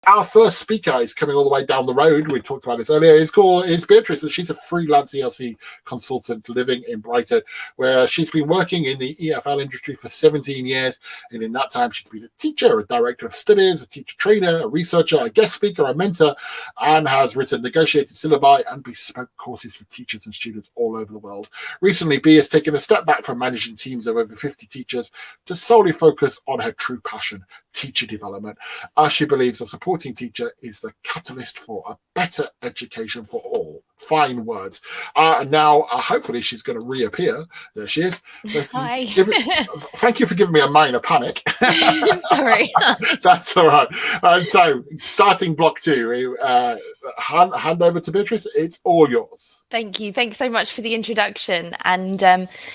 Our first speaker is coming all the way down the road. We talked about this earlier. Is Beatrice, and she's a freelance ELC consultant living in Brighton, where she's been working in the EFL industry for 17 years. And in that time, she's been a teacher, a director of studies, a teacher trainer, a researcher, a guest speaker, a mentor, and has written negotiated syllabi and bespoke courses for teachers and students all over the world. Recently, Bea has taken a step back from managing teams of over 50 teachers to solely focus on her true passion, teacher development, as she believes a supporting teacher is the catalyst for a better education for all. Fine words. Now, hopefully, she's going to reappear. There she is. Hi. Thank you for giving me a minor panic. Sorry. That's all right. And so, starting block 2, hand over to Beatrice. It's all yours. Thank you. Thanks so much for the introduction. And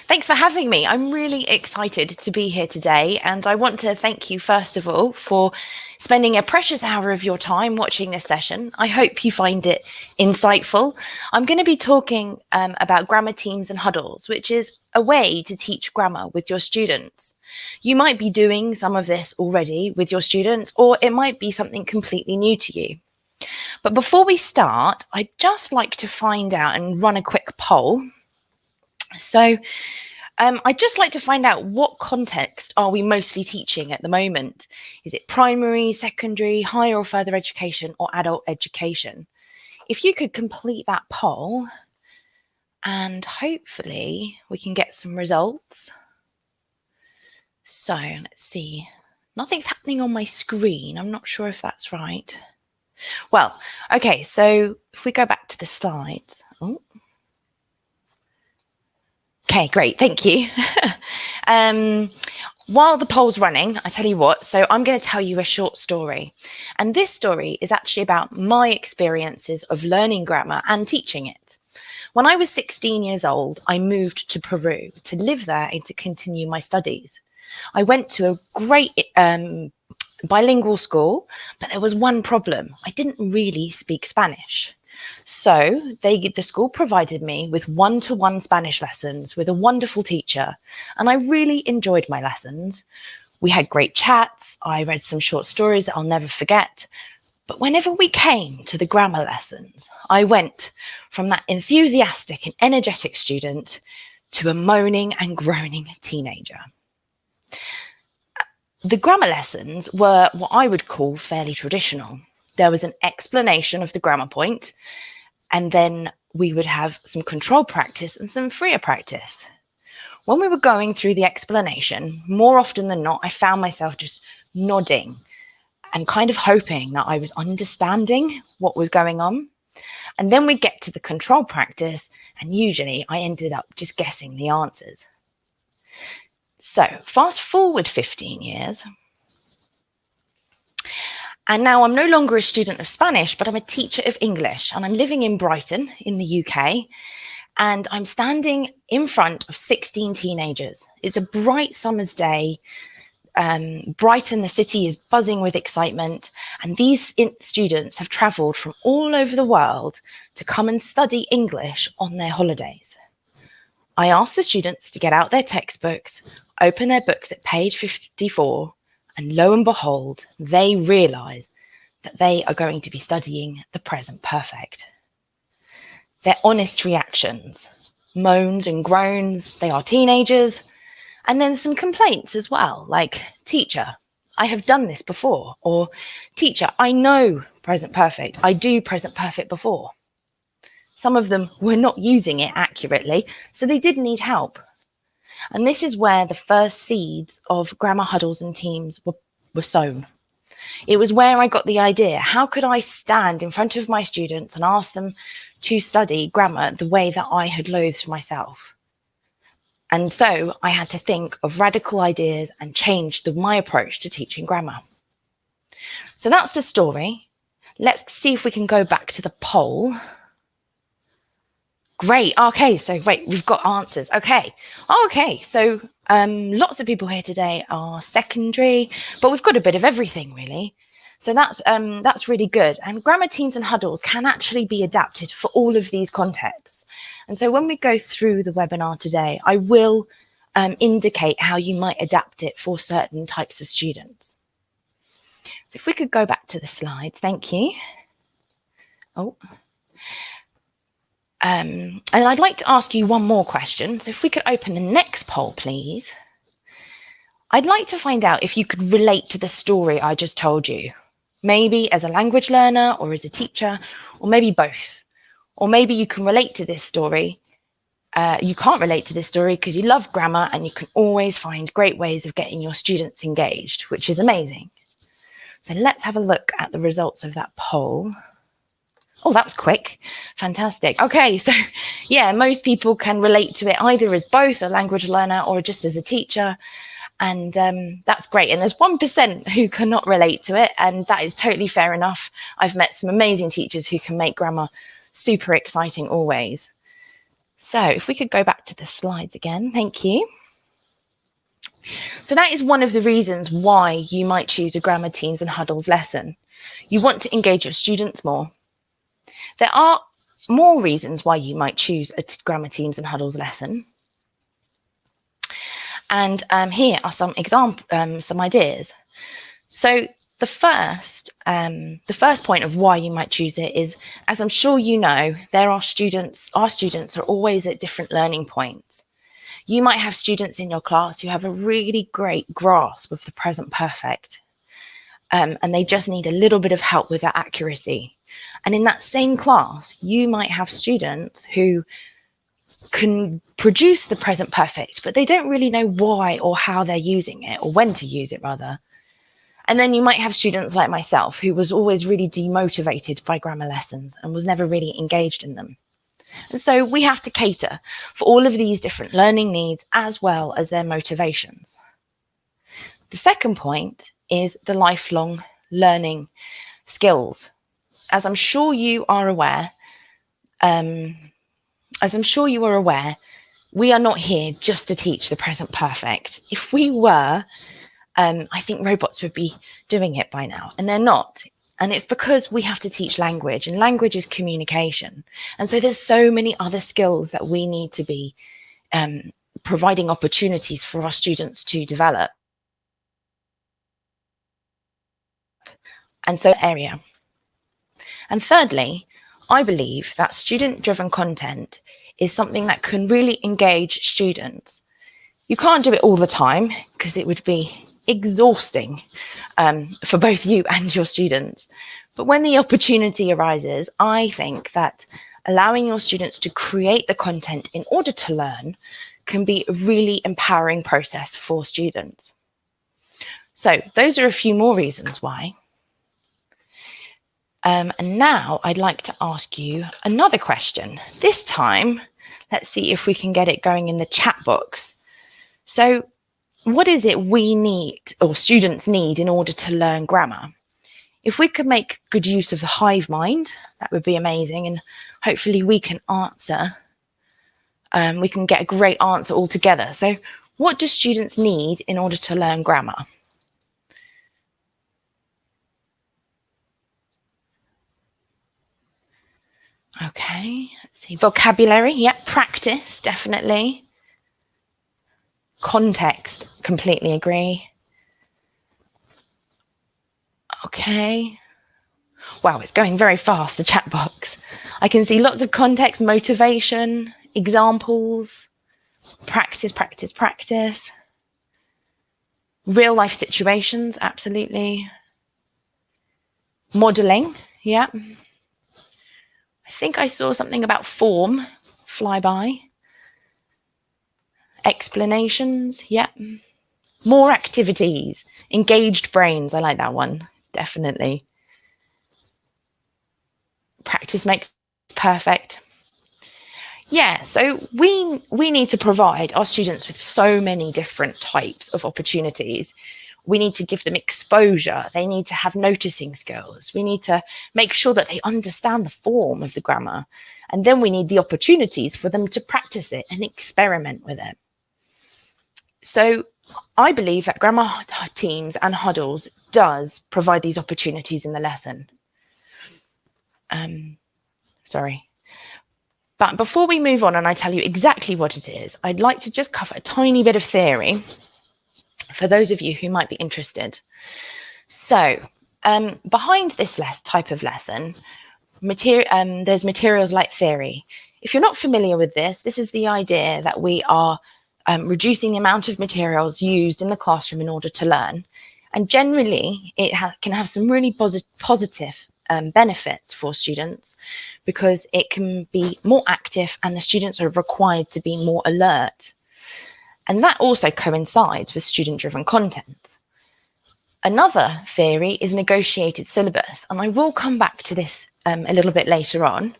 thanks for having me. I'm really excited to be here today. And I want to thank you, first of all, for spending a precious hour of your time watching this session. I hope you find it insightful. I'm going to be talking about grammar teams and huddles, which is a way to teach grammar with your students. You might be doing some of this already with your students, or it might be something completely new to you. But before we start, I'd just like to find out and run a quick poll. So I'd just like to find out, what context are we mostly teaching at the moment? Is it primary, secondary, higher or further education, or adult education? If you could complete that poll, and hopefully we can get some results. So let's see. Nothing's happening on my screen. I'm not sure if that's right. Well, okay, so if we go back to the slides. Oh. Okay, great, thank you. While the poll's running, I tell you what, so I'm going to tell you a short story. And this story is actually about my experiences of learning grammar and teaching it. When I was 16 years old, I moved to Peru to live there and to continue my studies. I went to a great bilingual school, but there was one problem. I didn't really speak Spanish. So the school provided me with one-to-one Spanish lessons with a wonderful teacher, and I really enjoyed my lessons. We had great chats. I read some short stories that I'll never forget. But whenever we came to the grammar lessons, I went from that enthusiastic and energetic student to a moaning and groaning teenager. The grammar lessons were what I would call fairly traditional. There was an explanation of the grammar point, and then we would have some control practice and some freer practice. When we were going through the explanation, more often than not, I found myself just nodding and kind of hoping that I was understanding what was going on. And then we get to the control practice, and usually I ended up just guessing the answers. So fast forward 15 years. And now I'm no longer a student of Spanish, but I'm a teacher of English, and I'm living in Brighton in the UK, and I'm standing in front of 16 teenagers. It's a bright summer's day. Brighton, the city, is buzzing with excitement, and these students have travelled from all over the world to come and study English on their holidays. I asked the students to get out their textbooks, open their books at page 54, and lo and behold, they realise that they are going to be studying the present perfect. Their honest reactions, moans and groans, they are teenagers, and then some complaints as well, like, "Teacher, I have done this before," or "Teacher, I know present perfect, I do present perfect before." Some of them were not using it accurately, so they did need help. And this is where the first seeds of grammar huddles and teams were sown. It was where I got the idea, how could I stand in front of my students and ask them to study grammar the way that I had loathed myself? And so I had to think of radical ideas and change my approach to teaching grammar. So that's the story. Let's see if we can go back to the poll. Great. Okay, so great, we've got answers. Okay, so lots of people here today are secondary, but we've got a bit of everything, really. So that's really good. And grammar teams and huddles can actually be adapted for all of these contexts. And so when we go through the webinar today, I will indicate how you might adapt it for certain types of students. So if we could go back to the slides, thank you. Oh. And I'd like to ask you one more question. So if we could open the next poll, please. I'd like to find out if you could relate to the story I just told you, maybe as a language learner or as a teacher, or maybe both. Or maybe you can relate to this story. You can't relate to this story because you love grammar and you can always find great ways of getting your students engaged, which is amazing. So let's have a look at the results of that poll. Oh, that was quick. Fantastic. Okay, so yeah, most people can relate to it either as both a language learner or just as a teacher. And that's great. And there's 1% who cannot relate to it. And that is totally fair enough. I've met some amazing teachers who can make grammar super exciting always. So if we could go back to the slides again, thank you. So that is one of the reasons why you might choose a grammar teams and huddles lesson. You want to engage your students more. There are more reasons why you might choose a grammar teams and huddles lesson. And here are some ideas. So the first point of why you might choose it is, as I'm sure you know, our students are always at different learning points. You might have students in your class who have a really great grasp of the present perfect, and they just need a little bit of help with that accuracy. And in that same class, you might have students who can produce the present perfect, but they don't really know why or how they're using it, or when to use it rather. And then you might have students like myself who was always really demotivated by grammar lessons and was never really engaged in them. And so we have to cater for all of these different learning needs as well as their motivations. The second point is the lifelong learning skills. As I'm sure you are aware, we are not here just to teach the present perfect. If we were, I think robots would be doing it by now, and they're not. And it's because we have to teach language, and language is communication. And so there's so many other skills that we need to be providing opportunities for our students to develop. And so area. And thirdly, I believe that student-driven content is something that can really engage students. You can't do it all the time because it would be exhausting for both you and your students. But when the opportunity arises, I think that allowing your students to create the content in order to learn can be a really empowering process for students. So those are a few more reasons why. And now I'd like to ask you another question. This time, let's see if we can get it going in the chat box. So what is it we need, or students need, in order to learn grammar? If we could make good use of the hive mind, that would be amazing. And hopefully we can answer, we can get a great answer all together. So what do students need in order to learn grammar? Okay, let's see. Vocabulary, yeah, practice, definitely. Context, completely agree. Okay. Wow, it's going very fast, the chat box. I can see lots of context, motivation, examples, practice, practice, practice. Real life situations, absolutely. Modeling, yeah. I think I saw something about form, flyby. Explanations, yeah. More activities, engaged brains, I like that one, definitely. Practice makes perfect. Yeah, so we need to provide our students with so many different types of opportunities. We need to give them exposure. They need to have noticing skills. We need to make sure that they understand the form of the grammar. And then we need the opportunities for them to practice it and experiment with it. So I believe that grammar teams and huddles does provide these opportunities in the lesson. But before we move on and I tell you exactly what it is, I'd like to just cover a tiny bit of theory for those of you who might be interested. So behind this type of lesson, there's materials light theory. If you're not familiar with this, this is the idea that we are reducing the amount of materials used in the classroom in order to learn. And generally, it can have some really positive benefits for students, because it can be more active and the students are required to be more alert. And that also coincides with student-driven content. Another theory is negotiated syllabus, and I will come back to this a little bit later on.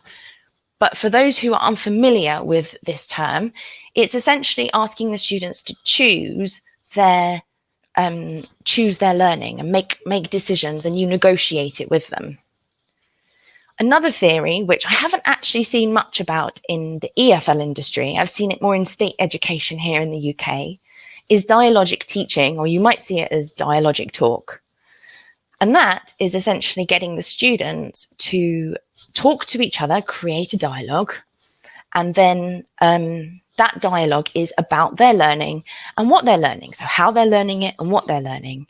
But for those who are unfamiliar with this term, it's essentially asking the students to choose their learning and make decisions, and you negotiate it with them. Another theory, which I haven't actually seen much about in the EFL industry, I've seen it more in state education here in the UK, is dialogic teaching, or you might see it as dialogic talk. And that is essentially getting the students to talk to each other, create a dialogue, and then that dialogue is about their learning and what they're learning, so how they're learning it and what they're learning.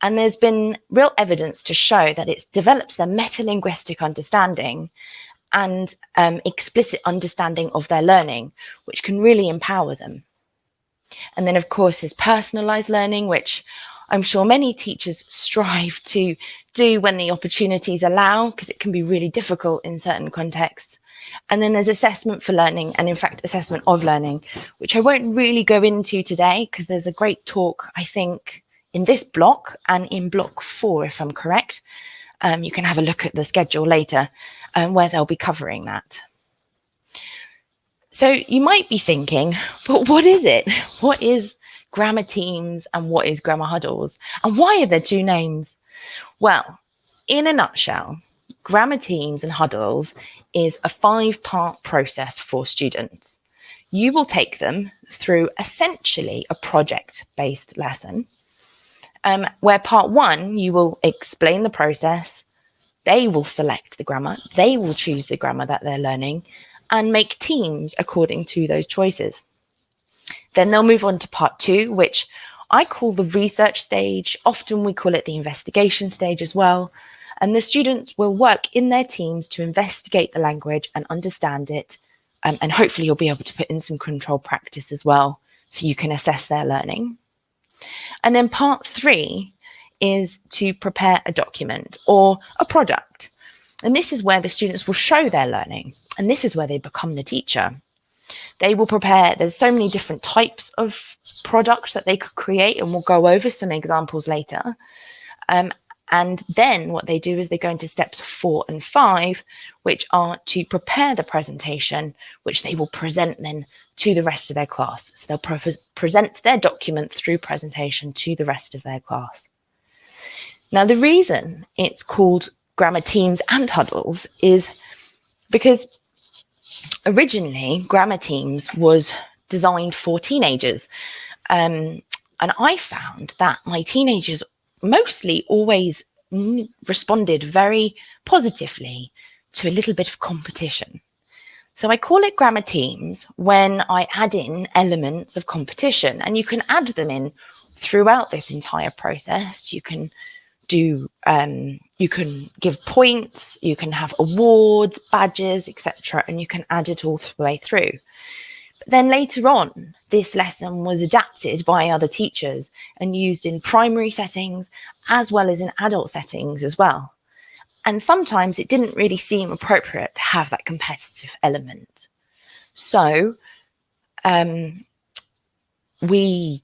And there's been real evidence to show that it develops their metalinguistic understanding and explicit understanding of their learning, which can really empower them. And then, of course, there's personalized learning, which I'm sure many teachers strive to do when the opportunities allow, because it can be really difficult in certain contexts. And then there's assessment for learning, and in fact, assessment of learning, which I won't really go into today, because there's a great talk, I think, in this block and in block 4, if I'm correct. You can have a look at the schedule later where they'll be covering that. So you might be thinking, but what is it? What is grammar teams and what is grammar huddles? And why are there 2 names? Well, in a nutshell, grammar teams and huddles is a 5-part process for students. You will take them through essentially a project-based lesson, where part 1, you will explain the process, they will select the grammar, they will choose the grammar that they're learning, and make teams according to those choices. Then they'll move on to part 2, which I call the research stage. Often we call it the investigation stage as well. And the students will work in their teams to investigate the language and understand it. And hopefully you'll be able to put in some control practice as well, so you can assess their learning. And then part 3 is to prepare a document or a product. And this is where the students will show their learning. And this is where they become the teacher. They will prepare, there's so many different types of products that they could create, and we'll go over some examples later. And then what they do is they go into steps 4 and 5, which are to prepare the presentation, which they will present then to the rest of their class. So they'll present their document through presentation to the rest of their class. Now, the reason it's called grammar teams and huddles is because originally grammar teams was designed for teenagers. And I found that my teenagers mostly always responded very positively to a little bit of competition. So I call it grammar teams when I add in elements of competition, and you can add them in throughout this entire process. You can you can give points, you can have awards, badges, etc., and you can add it all the way through. But then later on, this lesson was adapted by other teachers and used in primary settings as well as in adult settings as well. And sometimes it didn't really seem appropriate to have that competitive element. So we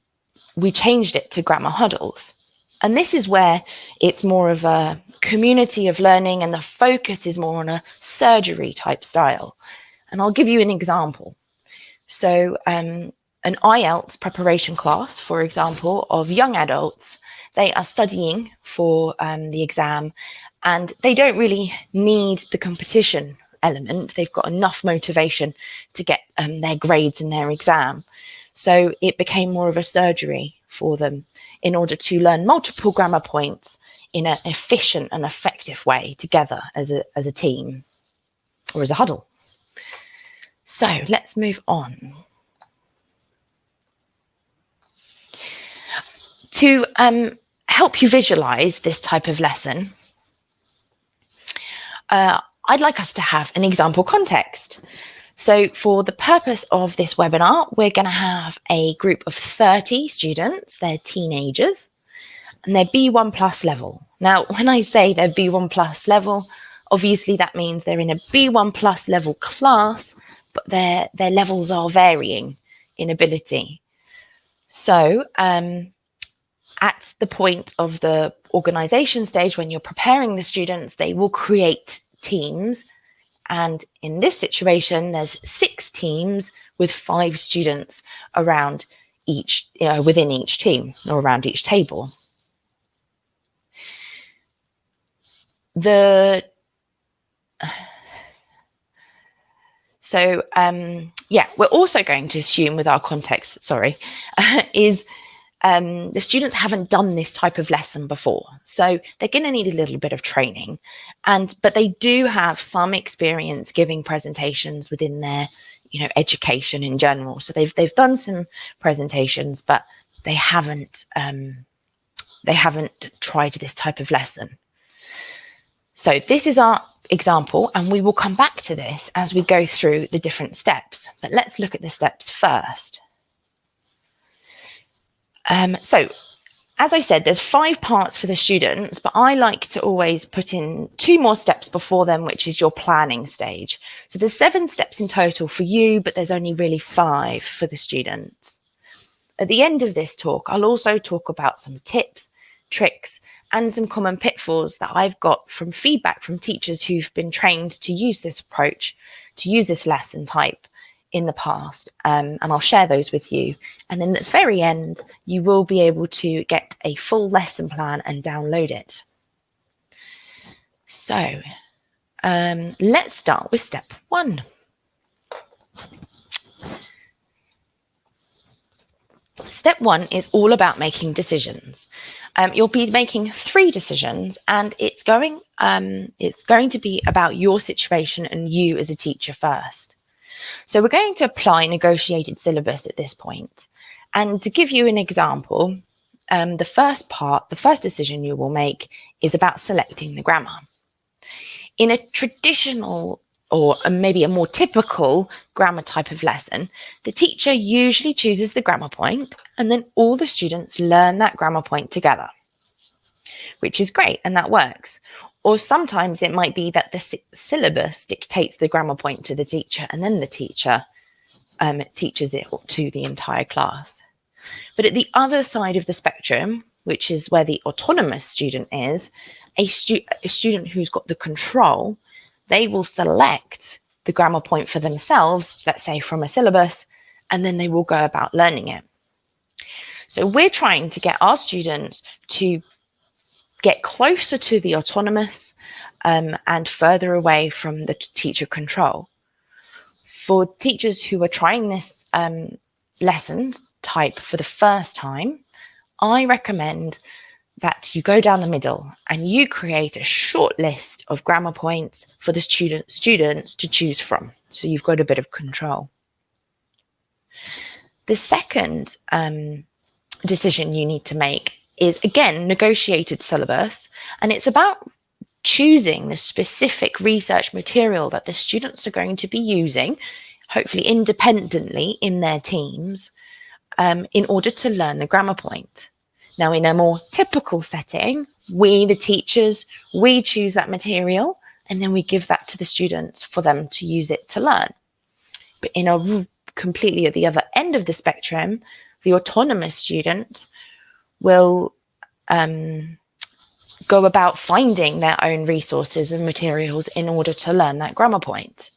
changed it to grammar huddles. And this is where it's more of a community of learning, and the focus is more on a surgery type style. And I'll give you an example. So an IELTS preparation class, for example, of young adults, they are studying for the exam, and they don't really need the competition element. They've got enough motivation to get their grades in their exam. So it became more of a surgery for them in order to learn multiple grammar points in an efficient and effective way together as a team or as a huddle. So let's move on. To help you visualize this type of lesson, I'd like us to have an example context. So for the purpose of this webinar, we're going to have a group of 30 students. They're teenagers and they're B1 plus level. Now, when I say they're B1 plus level, obviously that means they're in a B1 plus level class, but their levels are varying in ability. So at the point of the organization stage, when you're preparing the students, they will create teams. And in this situation, there's 6 teams with 5 students around each, within each team or around each table. We're also going to assume with our context, is the students haven't done this type of lesson before. So they're going to need a little bit of training, but they do have some experience giving presentations within their, education in general. So they've done some presentations, but they haven't tried this type of lesson. So this is our example, and we will come back to this as we go through the different steps. But let's look at the steps first. So, as I said, there's 5 parts for the students, but I like to always put in 2 more steps before them, which is your planning stage. So there's 7 steps in total for you, but there's only really 5 for the students. At the end of this talk, I'll also talk about some tips, tricks, and some common pitfalls that I've got from feedback from teachers who've been trained to use this approach, to use this lesson type in the past, and I'll share those with you. And then at the very end, you will be able to get a full lesson plan and download it. So let's start with step 1. Step 1 is all about making decisions. You'll be making 3 decisions, and it's going to be about your situation and you as a teacher first. So we're going to apply negotiated syllabus at this point. And to give you an example, the first decision you will make is about selecting the grammar. In a traditional or maybe a more typical grammar type of lesson, the teacher usually chooses the grammar point, and then all the students learn that grammar point together, which is great, and that works. Or sometimes it might be that the syllabus dictates the grammar point to the teacher, and then the teacher teaches it to the entire class. But at the other side of the spectrum, which is where the autonomous student is, a student who's got the control, they will select the grammar point for themselves, let's say from a syllabus, and then they will go about learning it. So we're trying to get our students to get closer to the autonomous and further away from the teacher control. For teachers who are trying this lesson type for the first time, I recommend that you go down the middle and you create a short list of grammar points for the students to choose from. So you've got a bit of control. The second decision you need to make is, again, negotiated syllabus, and it's about choosing the specific research material that the students are going to be using, hopefully independently in their teams, in order to learn the grammar point. Now, in a more typical setting, we, the teachers, we choose that material, and then we give that to the students for them to use it to learn. But in a completely at the other end of the spectrum, the autonomous student will go about finding their own resources and materials in order to learn that grammar point.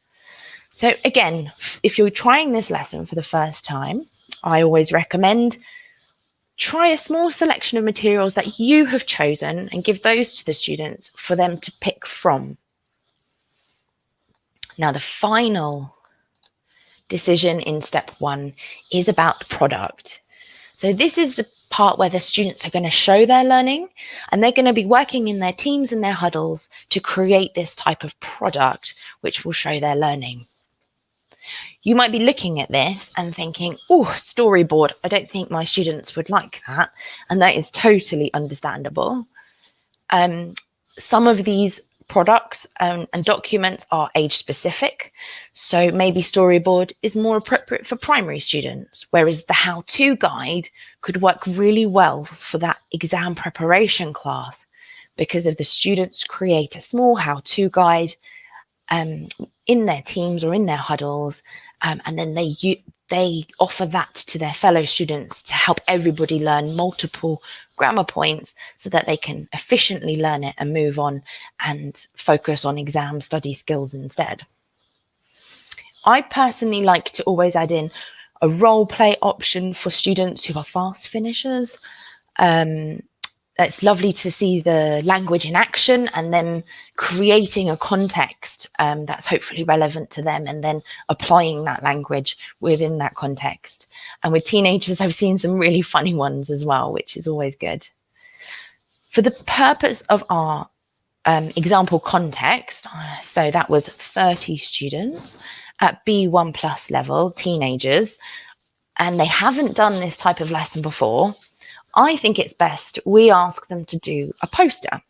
So again, if you're trying this lesson for the first time, I always recommend try a small selection of materials that you have chosen and give those to the students for them to pick from. Now, the final decision in step 1 is about the product. So this is the part where the students are going to show their learning, and they're going to be working in their teams and their huddles to create this type of product which will show their learning. You might be looking at this and thinking, oh, storyboard, I don't think my students would like that. And that is totally understandable. Some of these products and documents are age specific. So maybe storyboard is more appropriate for primary students, whereas the how-to guide could work really well for that exam preparation class, because if the students create a small how-to guide in their teams or in their huddles, and then they offer that to their fellow students to help everybody learn multiple grammar points so that they can efficiently learn it and move on and focus on exam study skills instead. I personally like to always add in a role play option for students who are fast finishers. It's lovely to see the language in action and then creating a context that's hopefully relevant to them and then applying that language within that context. And with teenagers, I've seen some really funny ones as well, which is always good. For the purpose of our example context, so that was 30 students at B1 plus level, teenagers, and they haven't done this type of lesson before, I think it's best we ask them to do a poster.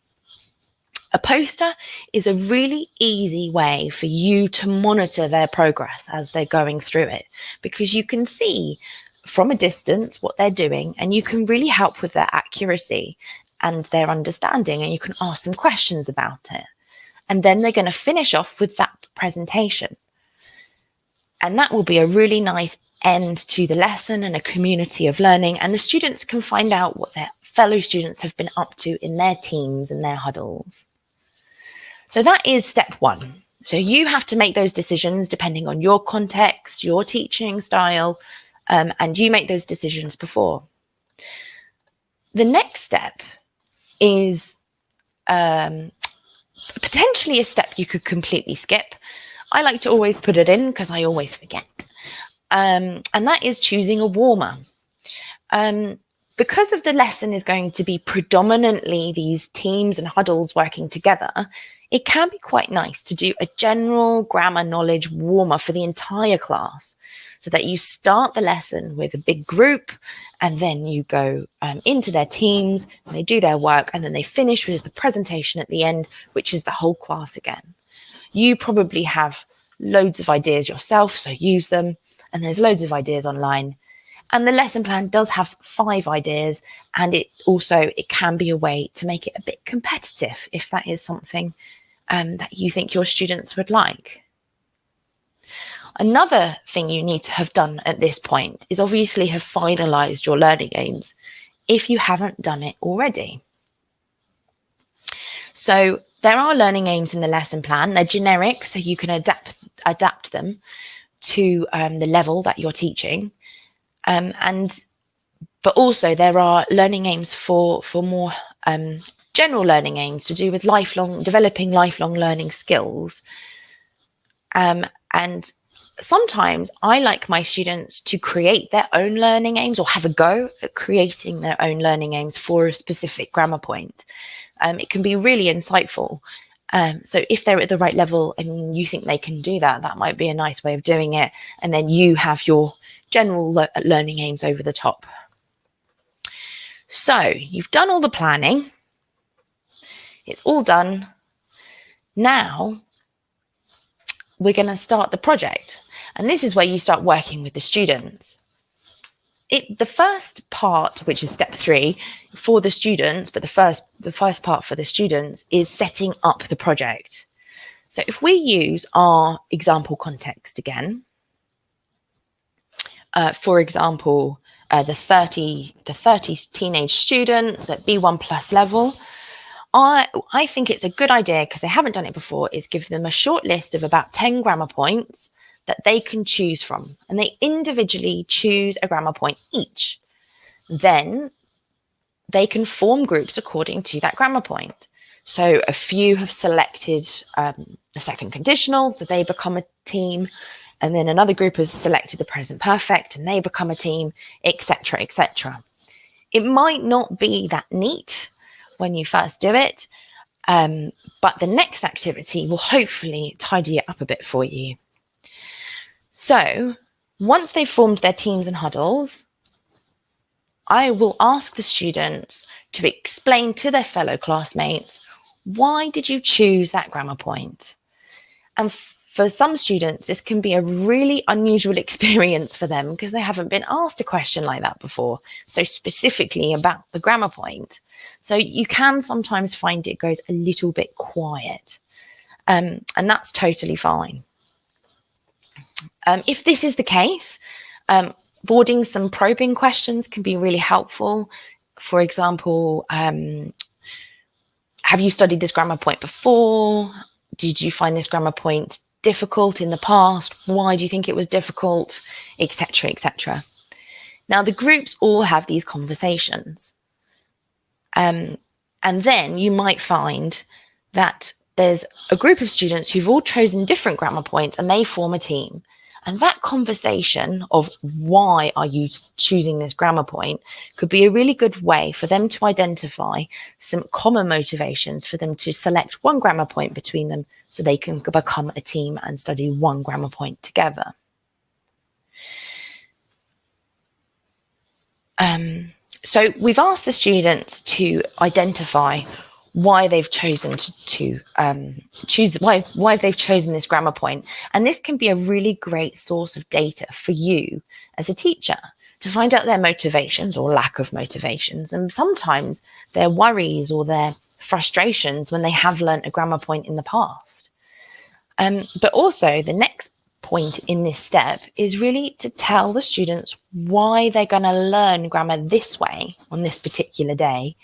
A poster is a really easy way for you to monitor their progress as they're going through it, because you can see from a distance what they're doing and you can really help with their accuracy and their understanding, and you can ask them questions about it. And then they're going to finish off with that presentation. And that will be a really nice end to the lesson and a community of learning, and the students can find out what their fellow students have been up to in their teams and their huddles. So that is step one. So you have to make those decisions depending on your context, your teaching style, and you make those decisions before. The next step is potentially a step you could completely skip. I like to always put it in because I always forget. And that is choosing a warmer. Because of the lesson is going to be predominantly these teams and huddles working together, it can be quite nice to do a general grammar knowledge warmer for the entire class, so that you start the lesson with a big group and then you go into their teams and they do their work, and then they finish with the presentation at the end, which is the whole class again. You probably have loads of ideas yourself, so use them. And there's loads of ideas online. And the lesson plan does have 5 ideas, and it can be a way to make it a bit competitive if that is something that you think your students would like. Another thing you need to have done at this point is obviously have finalized your learning aims if you haven't done it already. So there are learning aims in the lesson plan. They're generic, so you can adapt them to the level that you're teaching, but also there are learning aims for more general learning aims to do with developing lifelong learning skills, and sometimes I like my students to create their own learning aims or have a go at creating their own learning aims for a specific grammar point. It can be really insightful. So if they're at the right level and you think they can do that, that might be a nice way of doing it. And then you have your general learning aims over the top. So you've done all the planning. It's all done. Now we're going to start the project. And this is where you start working with the students. The first part, which is step 3 for the students, but the first part for the students is setting up the project. So if we use our example context again, for example, the 30 teenage students at B1 plus level, I think it's a good idea, because they haven't done it before, is give them a short list of about 10 grammar points that they can choose from, and they individually choose a grammar point each. Then they can form groups according to that grammar point. So a few have selected a second conditional, so they become a team, and then another group has selected the present perfect and they become a team, etc., etc. It might not be that neat when you first do it, but the next activity will hopefully tidy it up a bit for you. So once they've formed their teams and huddles, I will ask the students to explain to their fellow classmates Why did you choose that grammar point? And for some students, this can be a really unusual experience for them because they haven't been asked a question like that before, so specifically about the grammar point. So you can sometimes find it goes a little bit quiet, and that's totally fine. If this is the case, boarding some probing questions can be really helpful. For example, have you studied this grammar point before? Did you find this grammar point difficult in the past? Why do you think it was difficult? Etc., etc. Now, the groups all have these conversations. And then you might find that there's a group of students who've all chosen different grammar points and they form a team. And that conversation of why are you choosing this grammar point could be a really good way for them to identify some common motivations for them to select one grammar point between them so they can become a team and study one grammar point together. So we've asked the students to identify why they've chosen why they've chosen this grammar point. And this can be a really great source of data for you as a teacher to find out their motivations or lack of motivations, and sometimes their worries or their frustrations when they have learnt a grammar point in the past. But also the next point in this step is really to tell the students why they're going to learn grammar this way on this particular day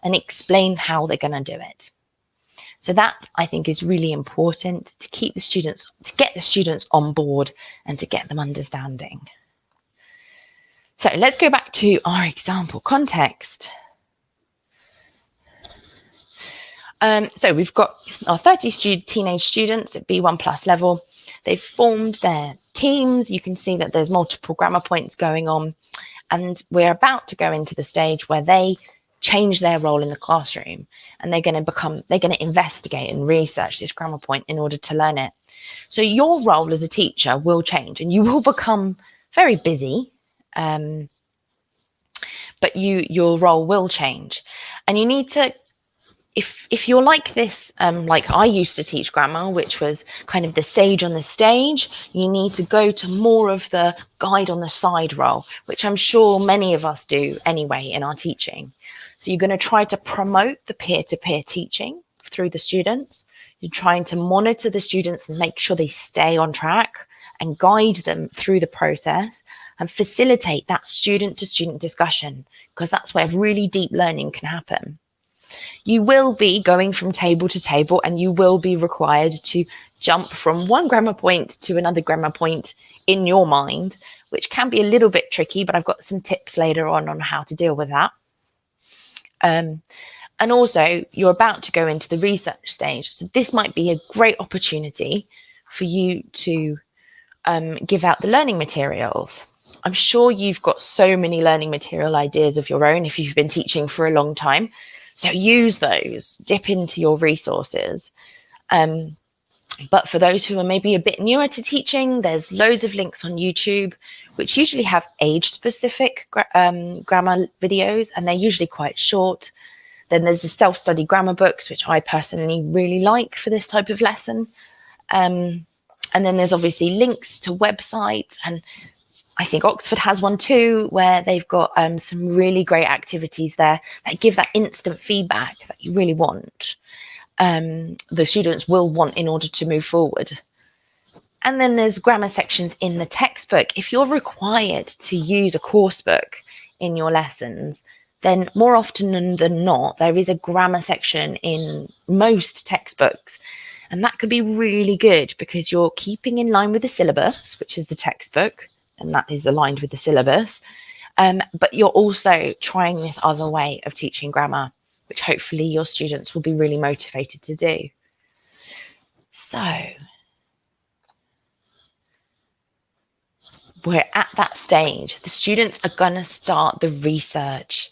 and explain how they're going to do it. So that, I think, is really important to get the students on board and to get them understanding. So let's go back to our example context. So we've got our 30 teenage students at B1 plus level. They've formed their teams. You can see that there's multiple grammar points going on. And we're about to go into the stage where they change their role in the classroom and they're going to investigate and research this grammar point in order to learn it. So your role as a teacher will change and you will become very busy, but your role will change. And you need to, if you're like this, like I used to teach grammar, which was kind of the sage on the stage, you need to go to more of the guide on the side role, which I'm sure many of us do anyway in our teaching. So you're going to try to promote the peer-to-peer teaching through the students. You're trying to monitor the students and make sure they stay on track and guide them through the process and facilitate that student-to-student discussion, because that's where really deep learning can happen. You will be going from table to table and you will be required to jump from one grammar point to another grammar point in your mind, which can be a little bit tricky, but I've got some tips later on how to deal with that. And also you're about to go into the research stage. So this might be a great opportunity for you to give out the learning materials. I'm sure you've got so many learning material ideas of your own if you've been teaching for a long time. So use those, dip into your resources. But for those who are maybe a bit newer to teaching, there's loads of links on YouTube, which usually have age-specific grammar videos, and they're usually quite short. Then there's the self-study grammar books, which I personally really like for this type of lesson. And then there's obviously links to websites, and I think Oxford has one too, where they've got some really great activities there that give that instant feedback that you really want. The students will want in order to move forward. And then there's grammar sections in the textbook. If you're required to use a course book in your lessons, then more often than not, there is a grammar section in most textbooks. And that could be really good because you're keeping in line with the syllabus, which is the textbook, and that is aligned with the syllabus. But you're also trying this other way of teaching grammar, which hopefully your students will be really motivated to do. So we're at that stage. The students are going to start the research.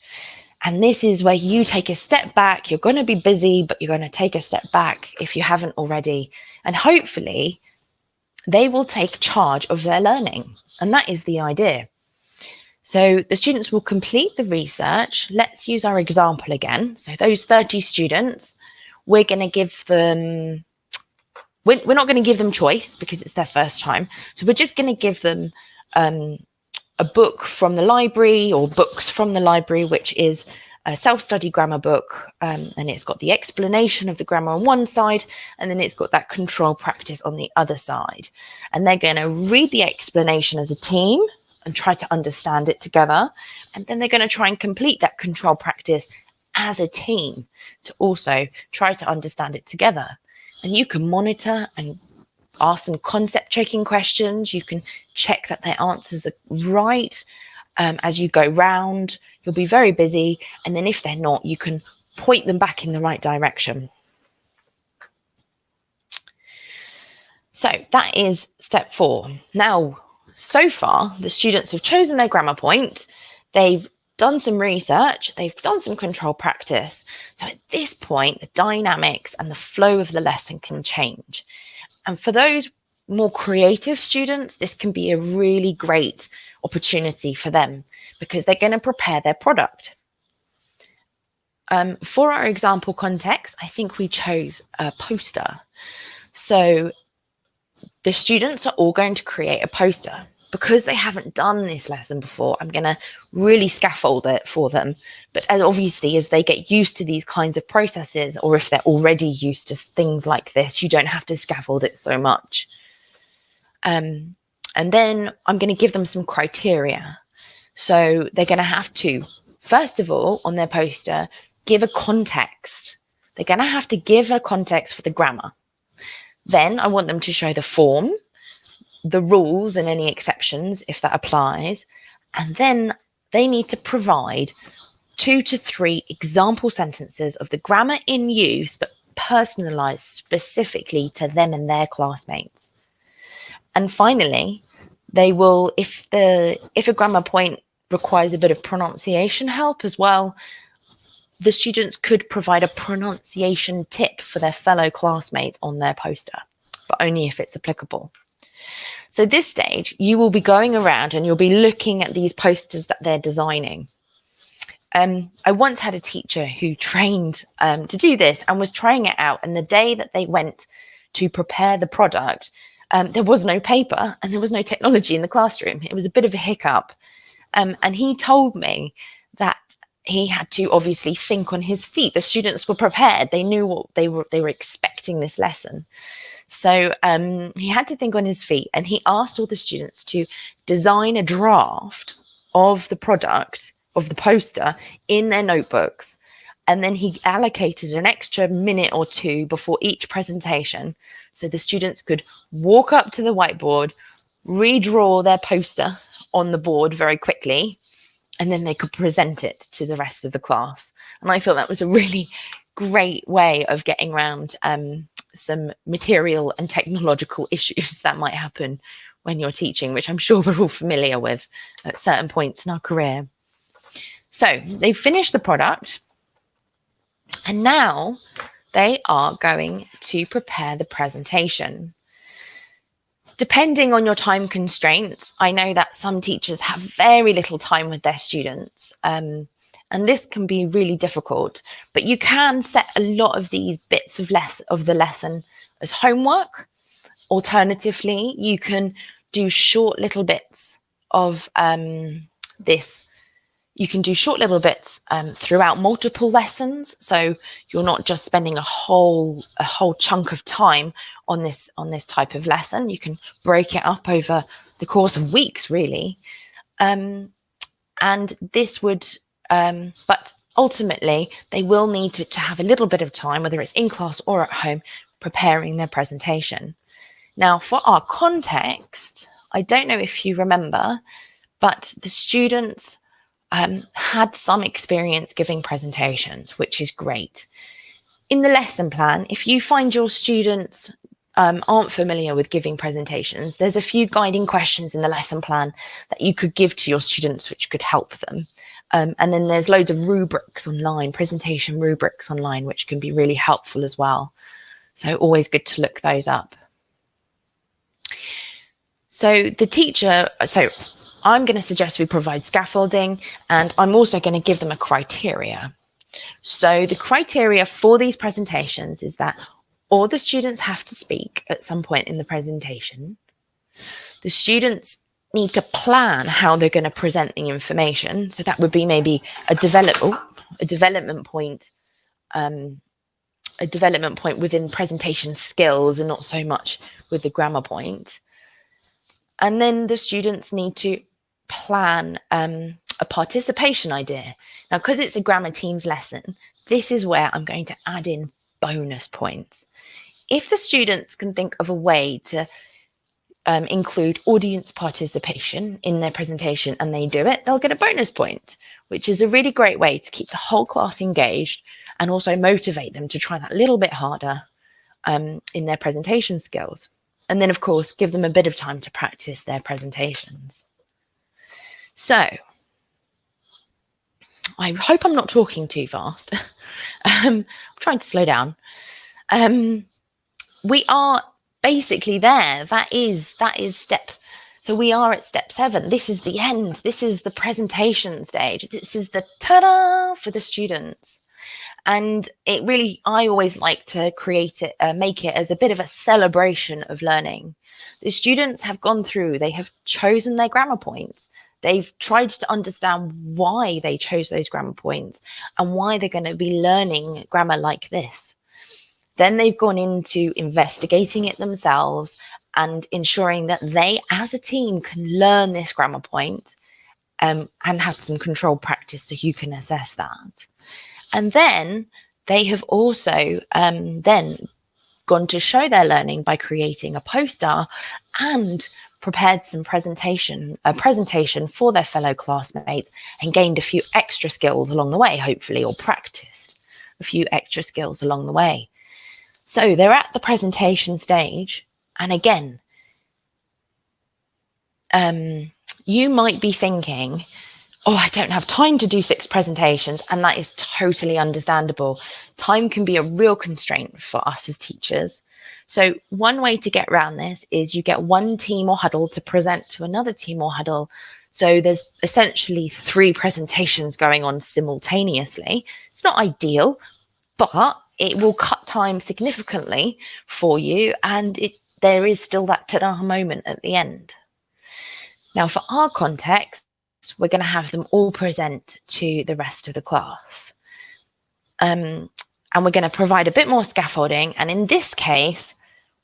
And this is where you take a step back. You're going to be busy, but you're going to take a step back if you haven't already. And hopefully they will take charge of their learning. And that is the idea. So the students will complete the research. Let's use our example again. So those 30 students we're going to give them, we're not going to give them choice because it's their first time. So we're just going to give them a book from the library, or books from the library, which is a self-study grammar book, and it's got the explanation of the grammar on one side, and then it's got that control practice on the other side. And they're going to read the explanation as a team and try to understand it together, and then they're going to try and complete that control practice as a team to also try to understand it together. And you can monitor and ask them concept checking questions. You can check that their answers are right as you go round. You'll be very busy, and then if they're not, you can point them back in the right direction. So that is step 4. Now, so far, the students have chosen their grammar point. They've done some research. They've done some control practice. So at this point, the dynamics and the flow of the lesson can change. And for those more creative students, this can be a really great opportunity for them because they're going to prepare their product. For our example context, I think we chose a poster. So the students are all going to create a poster. Because they haven't done this lesson before, I'm going to really scaffold it for them. But obviously, as they get used to these kinds of processes, or if they're already used to things like this, you don't have to scaffold it so much. And then I'm going to give them some criteria. So they're going to have to, first of all, on their poster, give a context. They're going to have to give a context for the grammar. Then I want them to show the form, the rules and any exceptions if that applies, and then they need to provide 2 to 3 example sentences of the grammar in use but personalized specifically to them and their classmates. And finally, they will, if a grammar point requires a bit of pronunciation help as well, the students could provide a pronunciation tip for their fellow classmates on their poster, but only if it's applicable. So this stage, you will be going around and you'll be looking at these posters that they're designing. I once had a teacher who trained to do this and was trying it out. And the day that they went to prepare the product, there was no paper and there was no technology in the classroom. It was a bit of a hiccup. And he told me that he had to obviously think on his feet. The students were prepared. They knew what they were expecting this lesson. So he had to think on his feet, and he asked all the students to design a draft of the product, of the poster, in their notebooks. And then he allocated an extra minute or 2 before each presentation so the students could walk up to the whiteboard, redraw their poster on the board very quickly, and then they could present it to the rest of the class. And I thought that was a really great way of getting around some material and technological issues that might happen when you're teaching, which I'm sure we're all familiar with at certain points in our career. So they've finished the product, and now they are going to prepare the presentation. Depending on your time constraints, I know that some teachers have very little time with their students, and this can be really difficult, but you can set a lot of these bits of the lesson as homework. Alternatively, you can do short little bits of this. You can do short little bits throughout multiple lessons, so you're not just spending a whole chunk of time on this type of lesson. You can break it up over the course of weeks, really, and this would. But ultimately, they will need to have a little bit of time, whether it's in class or at home, preparing their presentation. Now, for our context, I don't know if you remember, but the students had some experience giving presentations, which is great. In the lesson plan, if you find your students aren't familiar with giving presentations, there's a few guiding questions in the lesson plan that you could give to your students, which could help them. And then there's loads of rubrics online, presentation rubrics online, which can be really helpful as well. So always good to look those up. So I'm going to suggest we provide scaffolding, and I'm also going to give them a criteria. So the criteria for these presentations is that all the students have to speak at some point in the presentation. The students need to plan how they're going to present the information. So that would be maybe a development point within presentation skills and not so much with the grammar point. And then the students need to plan a participation idea. Now, because it's a grammar teams lesson, this is where I'm going to add in bonus points. If the students can think of a way to include audience participation in their presentation and they do it, they'll get a bonus point, which is a really great way to keep the whole class engaged and also motivate them to try that little bit harder in their presentation skills. And then, of course, give them a bit of time to practice their presentations. So I hope I'm not talking too fast. I'm trying to slow down. We are basically there. That is step. So we are at step 7. This is the end. This is the presentation stage. This is the ta-da for the students. And it really, I always like to create it, make it as a bit of a celebration of learning. The students have gone through, they have chosen their grammar points. They've tried to understand why they chose those grammar points and why they're going to be learning grammar like this. Then they've gone into investigating it themselves and ensuring that they, as a team, can learn this grammar point and have some controlled practice so you can assess that. And then they have also then gone to show their learning by creating a poster and prepared some presentation for their fellow classmates and gained a few extra skills along the way, hopefully, or practiced a few extra skills along the way. So they're at the presentation stage. And again, you might be thinking, oh, I don't have time to do 6 presentations. And that is totally understandable. Time can be a real constraint for us as teachers. So one way to get around this is you get one team or huddle to present to another team or huddle. So there's essentially 3 presentations going on simultaneously. It's not ideal, but it will cut time significantly for you. And there is still that ta-da moment at the end. Now, for our context, we're going to have them all present to the rest of the class. And we're going to provide a bit more scaffolding. And in this case,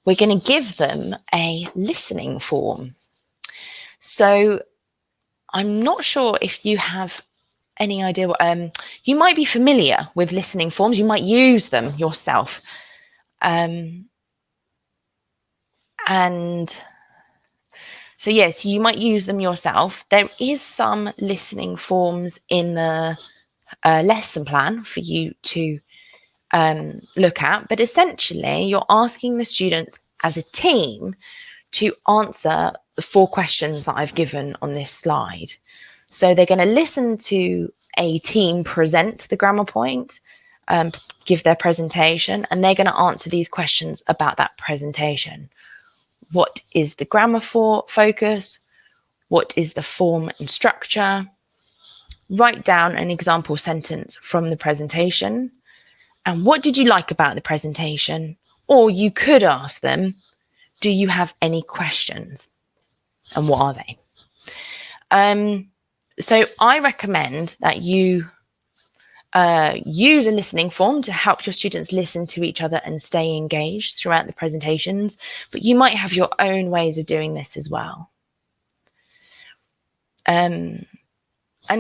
we're going to give them a listening form. So I'm not sure if you have any idea what, you might be familiar with listening forms. You might use them yourself. And so yes, you might use them yourself. There is some listening forms in the lesson plan for you to look at, but essentially you're asking the students as a team to answer the 4 questions that I've given on this slide. So they're going to listen to a team present the grammar point, give their presentation, and they're going to answer these questions about that presentation. What is the grammar focus? What is the form and structure? Write down an example sentence from the presentation. And what did you like about the presentation? Or you could ask them, do you have any questions? And what are they? So I recommend that you use a listening form to help your students listen to each other and stay engaged throughout the presentations, but you might have your own ways of doing this as well. And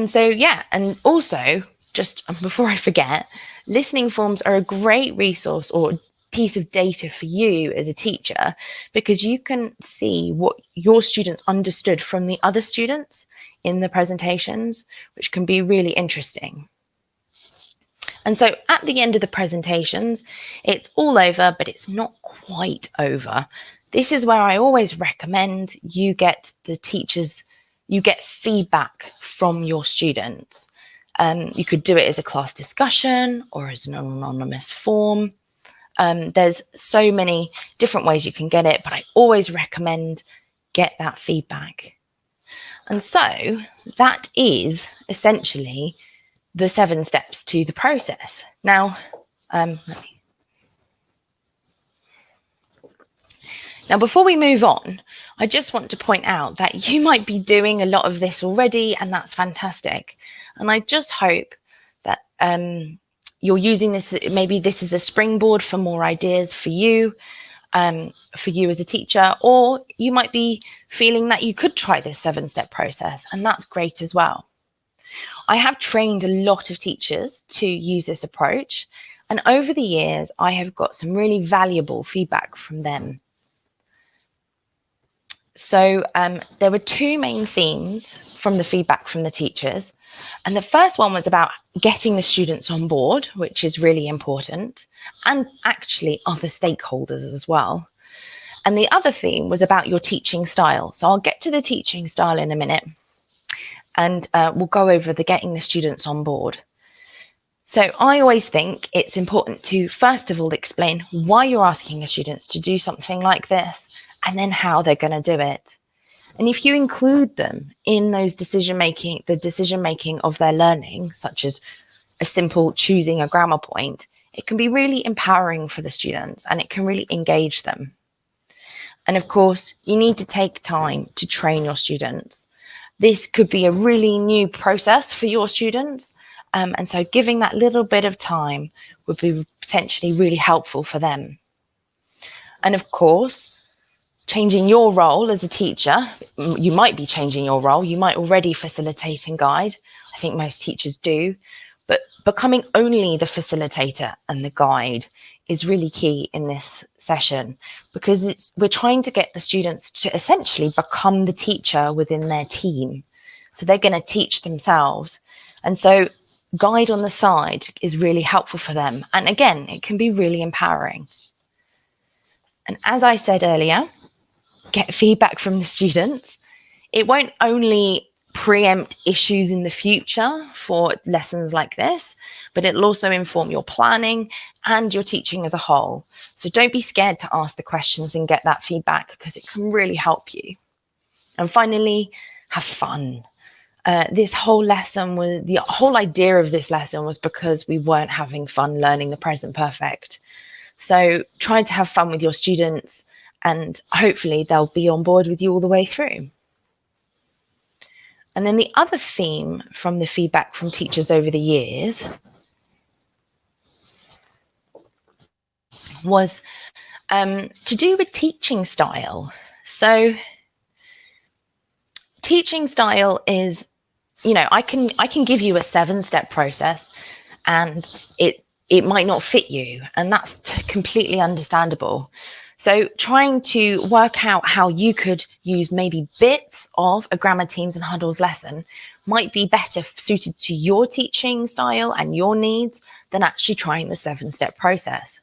so, yeah, and also, just before I forget, listening forms are a great resource or piece of data for you as a teacher, because you can see what your students understood from the other students in the presentations, which can be really interesting. And so at the end of the presentations, it's all over, but it's not quite over. This is where I always recommend you get feedback from your students. You could do it as a class discussion or as an anonymous form. There's so many different ways you can get it, but I always recommend get that feedback. And so that is essentially the 7 steps to the process. Now, before we move on, I just want to point out that you might be doing a lot of this already, and that's fantastic. And I just hope that you're using this, maybe this is a springboard for more ideas for you as a teacher, or you might be feeling that you could try this 7-step process, and that's great as well. I have trained a lot of teachers to use this approach, and over the years, I have got some really valuable feedback from them. So there were 2 main themes from the feedback from the teachers. And the first one was about getting the students on board, which is really important, and actually other stakeholders as well. And the other theme was about your teaching style. So I'll get to the teaching style in a minute, and we'll go over the getting the students on board. So I always think it's important to, first of all, explain why you're asking the students to do something like this, and then how they're going to do it. And if you include them in those the decision making of their learning, such as a simple choosing a grammar point, it can be really empowering for the students, and it can really engage them. And of course, you need to take time to train your students. This could be a really new process for your students. And so giving that little bit of time would be potentially really helpful for them. And of course, changing your role as a teacher, you might be changing your role. You might already facilitate and guide. I think most teachers do. But becoming only the facilitator and the guide is really key in this session, because we're trying to get the students to essentially become the teacher within their team. So they're going to teach themselves. And so guide on the side is really helpful for them. And again, it can be really empowering. And as I said earlier, get feedback from the students. It won't only preempt issues in the future for lessons like this, but it'll also inform your planning and your teaching as a whole. So don't be scared to ask the questions and get that feedback, because it can really help you. And finally, have fun. This whole lesson was, the whole idea of this lesson was because we weren't having fun learning the present perfect. So try to have fun with your students, and hopefully they'll be on board with you all the way through. And then the other theme from the feedback from teachers over the years was to do with teaching style. So teaching style is, I can give you a 7-step process, and it might not fit you, and that's completely understandable. So trying to work out how you could use maybe bits of a Grammar Teams and Huddles lesson might be better suited to your teaching style and your needs than actually trying the 7-step process.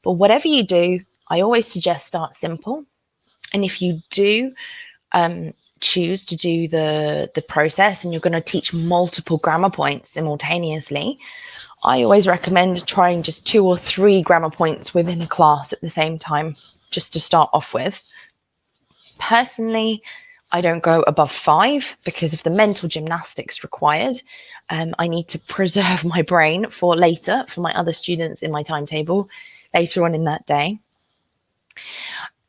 But whatever you do, I always suggest start simple. And if you do choose to do the process and you're going to teach multiple grammar points simultaneously, I always recommend trying just 2 or 3 grammar points within a class at the same time, just to start off with. Personally, I don't go above 5 because of the mental gymnastics required. I need to preserve my brain for later, for my other students in my timetable later on in that day.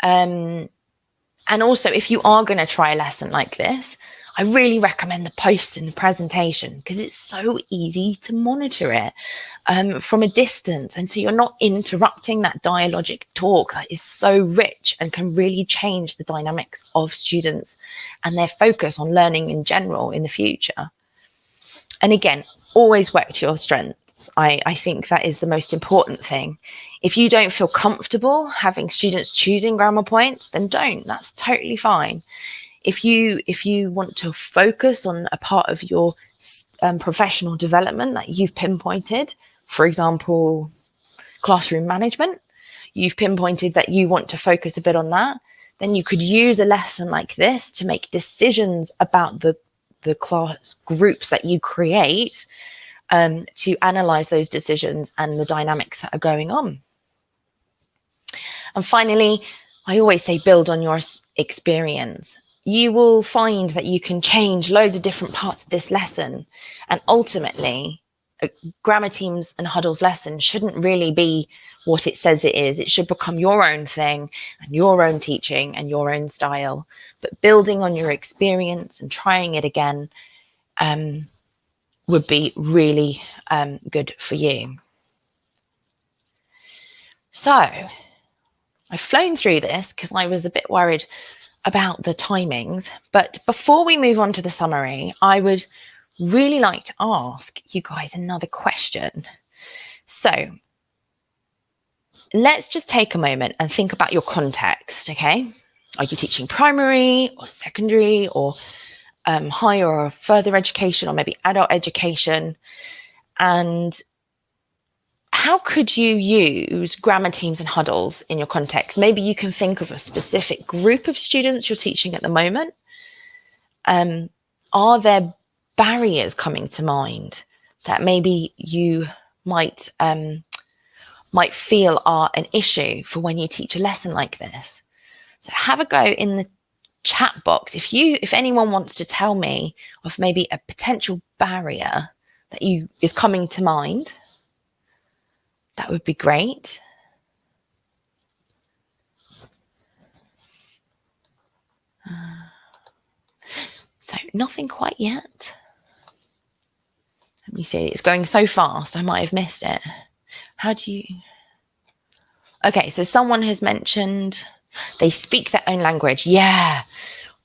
And also, if you are going to try a lesson like this, I really recommend the post and the presentation, because it's so easy to monitor it from a distance. And so you're not interrupting that dialogic talk that is so rich and can really change the dynamics of students and their focus on learning in general in the future. And again, always work to your strengths. I think that is the most important thing. If you don't feel comfortable having students choosing grammar points, then don't. That's totally fine. If you want to focus on a part of your professional development that you've pinpointed, for example, classroom management, you've pinpointed that you want to focus a bit on that, then you could use a lesson like this to make decisions about the class groups that you create, to analyze those decisions and the dynamics that are going on. And finally, I always say build on your experience. You will find that you can change loads of different parts of this lesson, and ultimately grammar teams and huddles lesson shouldn't really be what it says it is. It should become your own thing and your own teaching and your own style, but building on your experience and trying it again would be really good for you. So I've flown through this because I was a bit worried about the timings, but before we move on to the summary, I would really like to ask you guys another question. So let's just take a moment and think about your context, okay? Are you teaching primary or secondary or higher or further education, or maybe adult education? And how could you use grammar teams and huddles in your context? Maybe you can think of a specific group of students you're teaching at the moment. Are there barriers coming to mind that maybe you might feel are an issue for when you teach a lesson like this? So have a go in the chat box. If anyone wants to tell me of maybe a potential barrier that is coming to mind, that would be great. So nothing quite yet. Let me see. It's going so fast. I might have missed it. How do you? Okay, so someone has mentioned they speak their own language. Yeah,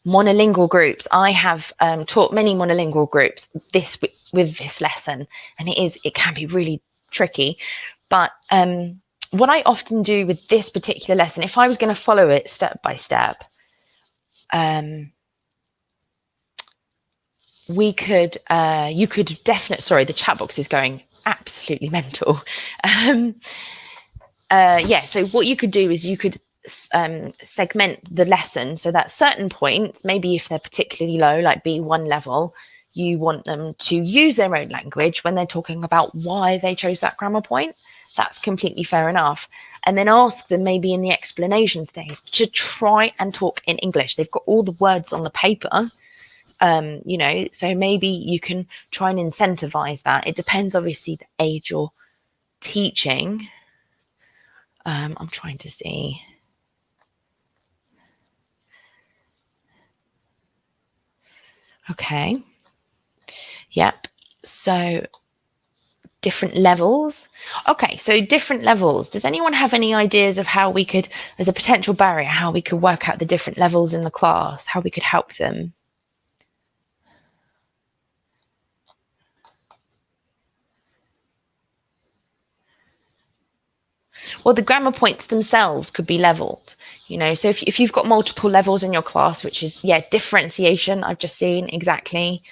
monolingual groups. I have taught many monolingual groups with this lesson, and it can be really tricky. But what I often do with this particular lesson, if I was going to follow it step by step, you could definitely, sorry, the chat box is going absolutely mental. So what you could do is you could segment the lesson so that certain points, maybe if they're particularly low, like B1 level, you want them to use their own language when they're talking about why they chose that grammar point. That's completely fair enough. And then ask them maybe in the explanation stage to try and talk in English. They've got all the words on the paper, so maybe you can try and incentivize that. It depends, obviously, the age you're teaching. I'm trying to see. Okay. Yep. So different levels. Okay, so different levels. Does anyone have any ideas of how we could, as a potential barrier, how we could work out the different levels in the class, how we could help them? Well, the grammar points themselves could be leveled, so if you've got multiple levels in your class, which is, differentiation, I've just seen exactly,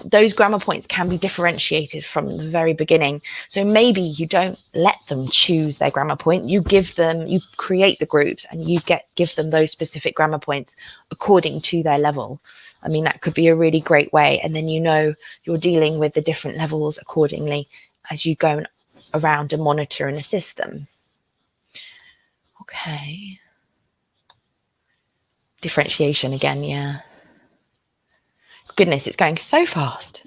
those grammar points can be differentiated from the very beginning. So maybe you don't let them choose their grammar point. You create the groups and you give them those specific grammar points according to their level. I mean, that could be a really great way. And then, you're dealing with the different levels accordingly as you go around and monitor and assist them. Okay. Differentiation again, yeah. Goodness, it's going so fast.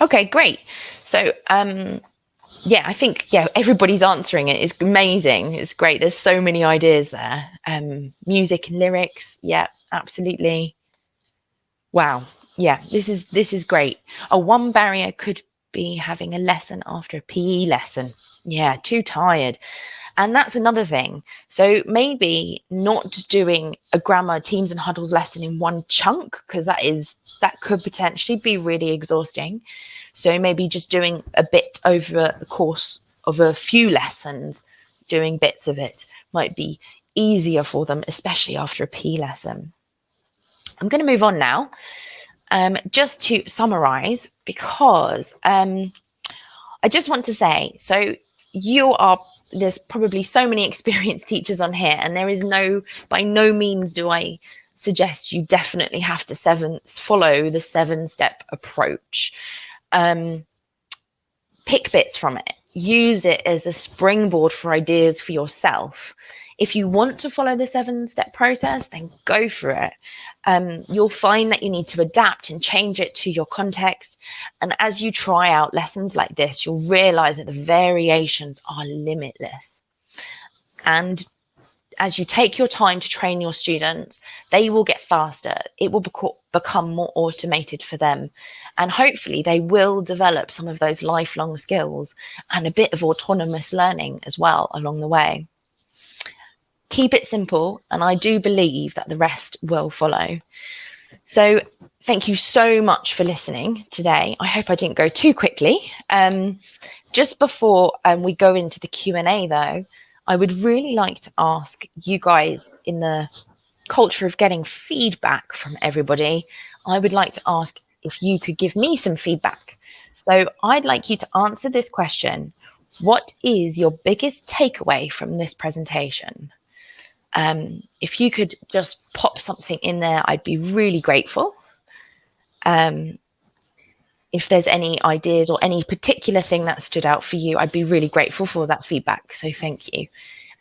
Okay, great. So, I think, everybody's answering it. It's amazing. It's great. There's so many ideas there. Music and lyrics. Yeah, absolutely. Wow. Yeah, this is great. One barrier could be having a lesson after a PE lesson. Yeah, too tired. And that's another thing. So maybe not doing a grammar teams and huddles lesson in one chunk, because that could potentially be really exhausting. So maybe just doing a bit over the course of a few lessons, doing bits of it might be easier for them, especially after a PE lesson. I'm going to move on now. Just to summarize, because I just want to say, so there's probably so many experienced teachers on here, and there is by no means do I suggest you definitely have to follow the 7-step approach. Pick bits from it. use it as a springboard for ideas for yourself. If you want to follow the 7-step process, then go for it. You'll find that you need to adapt and change it to your context. And as you try out lessons like this, you'll realize that the variations are limitless. And as you take your time to train your students, they will get faster. It will become more automated for them. And hopefully they will develop some of those lifelong skills and a bit of autonomous learning as well along the way. Keep it simple, and I do believe that the rest will follow. So thank you so much for listening today. I hope I didn't go too quickly. Just before we go into the Q&A though, I would really like to ask you guys, in the culture of getting feedback from everybody, I would like to ask if you could give me some feedback. So I'd like you to answer this question. What is your biggest takeaway from this presentation? If you could just pop something in there, I'd be really grateful. If there's any ideas or any particular thing that stood out for you, I'd be really grateful for that feedback. So thank you.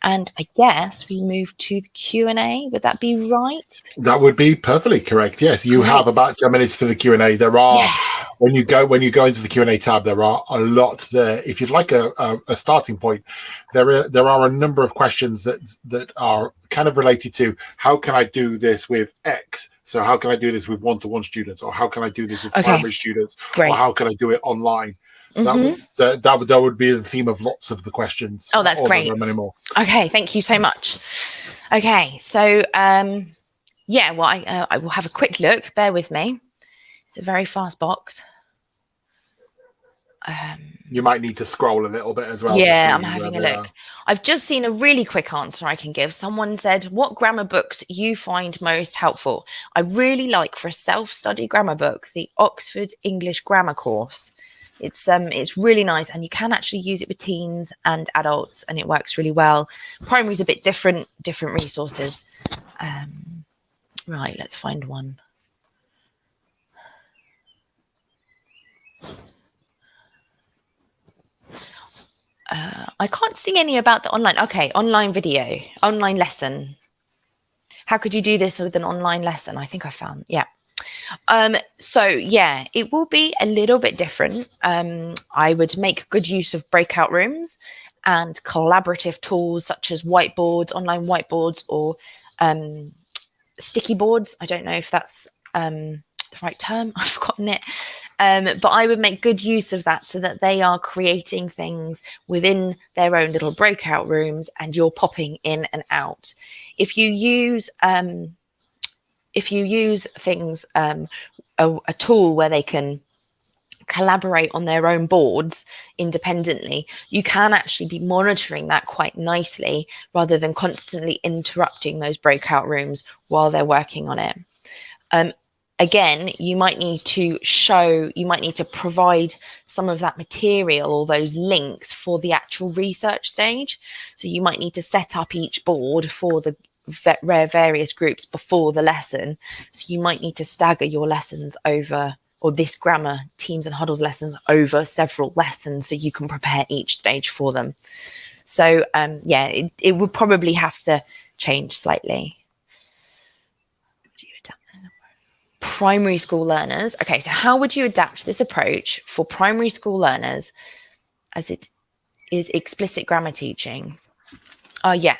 And I guess we move to the Q&A. Would that be right? That would be perfectly correct. Yes, you have about 10 minutes for the Q&A. There are, when you go into the Q&A tab, there are a lot there. If you'd like a starting point, there are a number of questions that are kind of related to how can I do this with X? So how can I do this with one-to-one students, or how can I do this with primary students, or how can I do it online? That would be the theme of lots of the questions. Oh, that's great. Many more. Okay, thank you so much. Okay, so yeah, well, I will have a quick look. Bear with me. It's a very fast box. You might need to scroll a little bit as well. Yeah, I'm having a look. I've just seen a really quick answer I can give. Someone said, what grammar books you find most helpful? I really like, for a self-study grammar book, the Oxford English Grammar course. It's really nice, and you can actually use it with teens and adults, and it works really well. Primary's a bit different resources. Right, let's find one. I can't see any about the online. Okay, online video, online lesson. How could you do this with an online lesson? I think I found, yeah. So yeah, it will be a little bit different. I would make good use of breakout rooms and collaborative tools such as whiteboards, online whiteboards, or sticky boards. I don't know if that's the right term. I've forgotten it. But I would make good use of that so that they are creating things within their own little breakout rooms and you're popping in and out. If you use things, a tool where they can collaborate on their own boards independently, you can actually be monitoring that quite nicely rather than constantly interrupting those breakout rooms while they're working on it. Again, you might need to provide some of that material or those links for the actual research stage. So you might need to set up each board for the various groups before the lesson. So you might need to stagger your lessons over, or this grammar teams and huddles lessons over several lessons so you can prepare each stage for them. So yeah, it would probably have to change slightly. Primary school learners. Okay, so how would you adapt this approach for primary school learners as it is explicit grammar teaching? Yeah.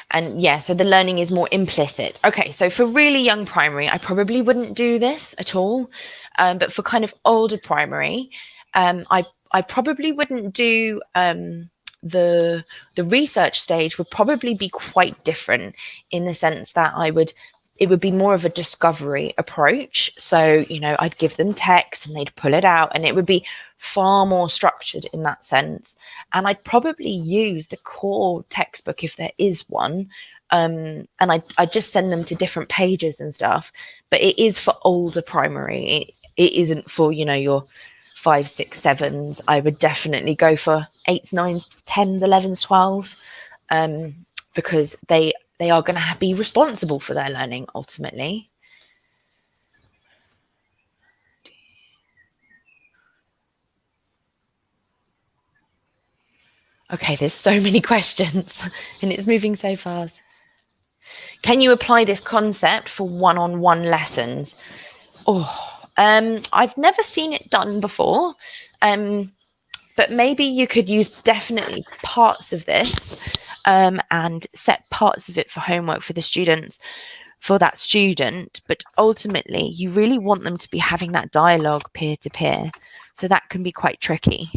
And yeah, so the learning is more implicit. Okay, so for really young primary, I probably wouldn't do this at all. But for kind of older primary, I probably wouldn't do the research stage would probably be quite different in the sense that it would be more of a discovery approach. So, I'd give them text and they'd pull it out, and it would be far more structured in that sense. And I'd probably use the core textbook if there is one. And I'd just send them to different pages and stuff. But it is for older primary. It isn't for, your 5, 6, 7s. I would definitely go for 8s, 9s, 10s, 11s, 12s, because they are going to be responsible for their learning ultimately. Okay, there's so many questions and it's moving so fast. Can you apply this concept for one-on-one lessons? I've never seen it done before, but maybe you could use definitely parts of this and set parts of it for homework for the students, for that student. But ultimately, you really want them to be having that dialogue peer to peer. So that can be quite tricky.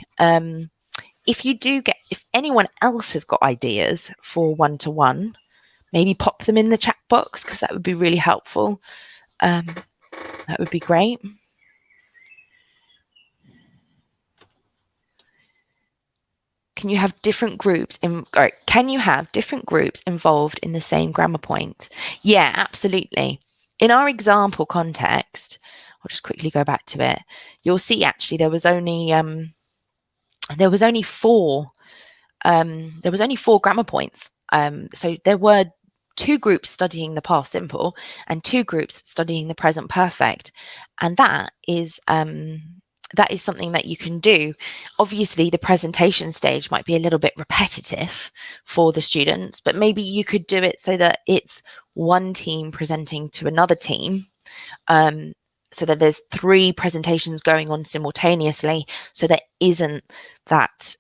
If anyone else has got ideas for one-to-one, maybe pop them in the chat box, because that would be really helpful. That would be great. Can you have different groups involved in the same grammar point? Yeah, absolutely. In our example context, I'll just quickly go back to it. You'll see actually there was only four grammar points. So there were 2 groups studying the past simple and 2 groups studying the present perfect, and that is something that you can do. Obviously, the presentation stage might be a little bit repetitive for the students, but maybe you could do it so that it's one team presenting to another team, so that there's 3 presentations going on simultaneously, so there isn't that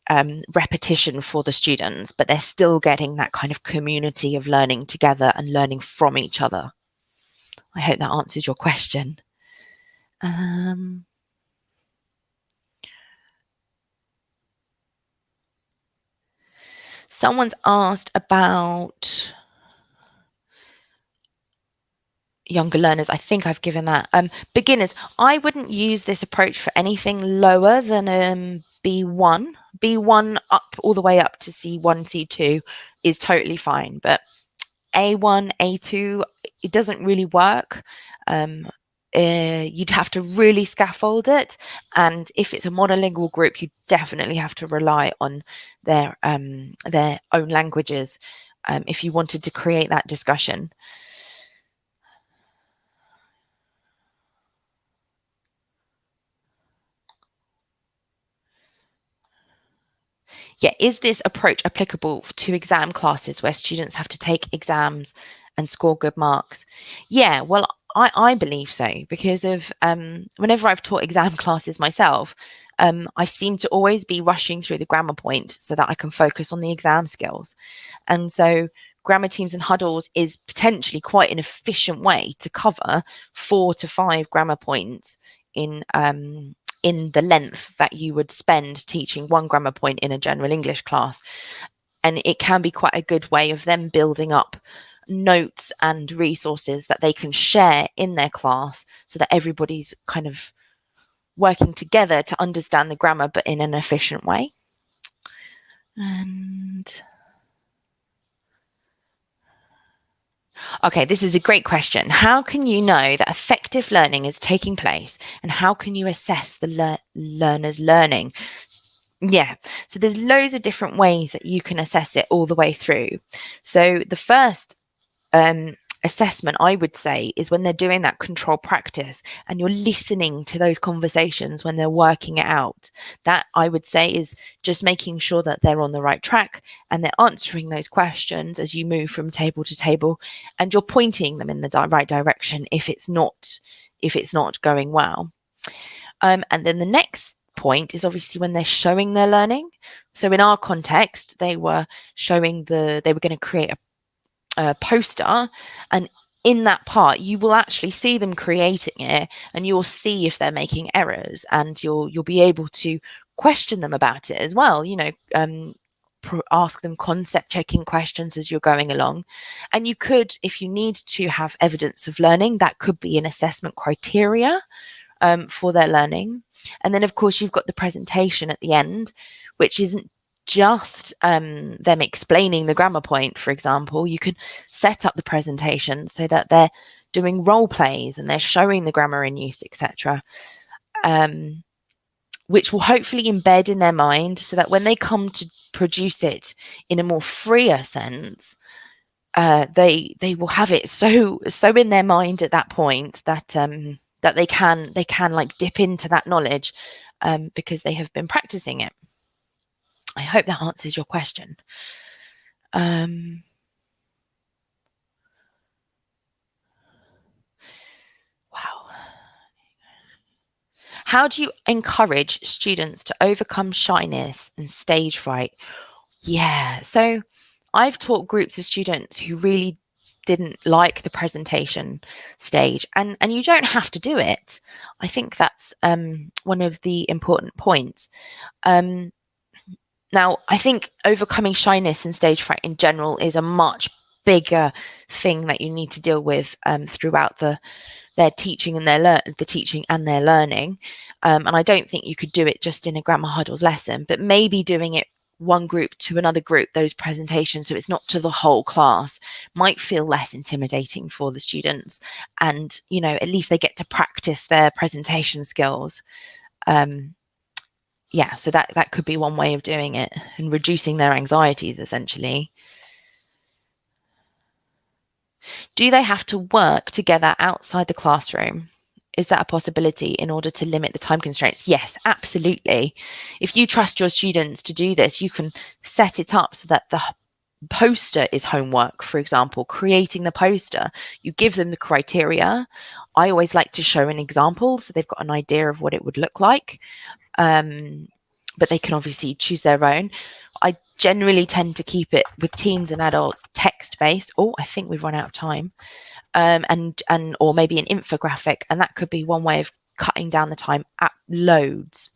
repetition for the students, but they're still getting that kind of community of learning together and learning from each other. I hope that answers your question. Someone's asked about younger learners. I think I've given that. Beginners, I wouldn't use this approach for anything lower than B1. B1 up all the way up to C1, C2 is totally fine, but A1, A2, it doesn't really work. You'd have to really scaffold it, and if it's a monolingual group, you definitely have to rely on their own languages if you wanted to create that discussion. Yeah, is this approach applicable to exam classes where students have to take exams and score good marks? Yeah, well, I believe so, because of whenever I've taught exam classes myself, I seem to always be rushing through the grammar point so that I can focus on the exam skills. And so grammar teams and huddles is potentially quite an efficient way to cover 4 to 5 grammar points in the length that you would spend teaching 1 grammar point in a general English class. And it can be quite a good way of them building up notes and resources that they can share in their class, so that everybody's kind of working together to understand the grammar, but in an efficient way. And okay, this is a great question. How can you know that effective learning is taking place, and how can you assess the learner's learning? Yeah, so there's loads of different ways that you can assess it all the way through. So the first assessment, I would say, is when they're doing that control practice and you're listening to those conversations when they're working it out. That, I would say, is just making sure that they're on the right track and they're answering those questions as you move from table to table, and you're pointing them in the right direction if it's not going well. And then the next point is obviously when they're showing their learning. So in our context, they were going to create a poster, and in that part you will actually see them creating it, and you'll see if they're making errors, and you'll be able to question them about it as well, ask them concept checking questions as you're going along. And you could, if you need to have evidence of learning, that could be an assessment criteria for their learning. And then of course you've got the presentation at the end, which isn't just them explaining the grammar point. For example, you can set up the presentation so that they're doing role plays and they're showing the grammar in use, etc., which will hopefully embed in their mind, so that when they come to produce it in a more freer sense, they will have it so in their mind at that point that that they can like dip into that knowledge because they have been practicing it. I hope that answers your question. Wow. How do you encourage students to overcome shyness and stage fright? Yeah, so I've taught groups of students who really didn't like the presentation stage, and you don't have to do it. I think that's one of the important points. Now, I think overcoming shyness and stage fright in general is a much bigger thing that you need to deal with throughout their teaching and their learning. And I don't think you could do it just in a grammar huddles lesson, but maybe doing it one group to another group, those presentations, so it's not to the whole class, might feel less intimidating for the students. And, you know, at least they get to practice their presentation skills. Yeah, so that could be one way of doing it and reducing their anxieties, essentially. Do they have to work together outside the classroom? Is that a possibility in order to limit the time constraints? Yes, absolutely. If you trust your students to do this, you can set it up so that the poster is homework, for example, creating the poster. You give them the criteria. I always like to show an example so they've got an idea of what it would look like. But they can obviously choose their own. I generally tend to keep it with teens and adults text-based. Oh, I think we've run out of time. And or maybe an infographic, and that could be one way of cutting down the time at loads.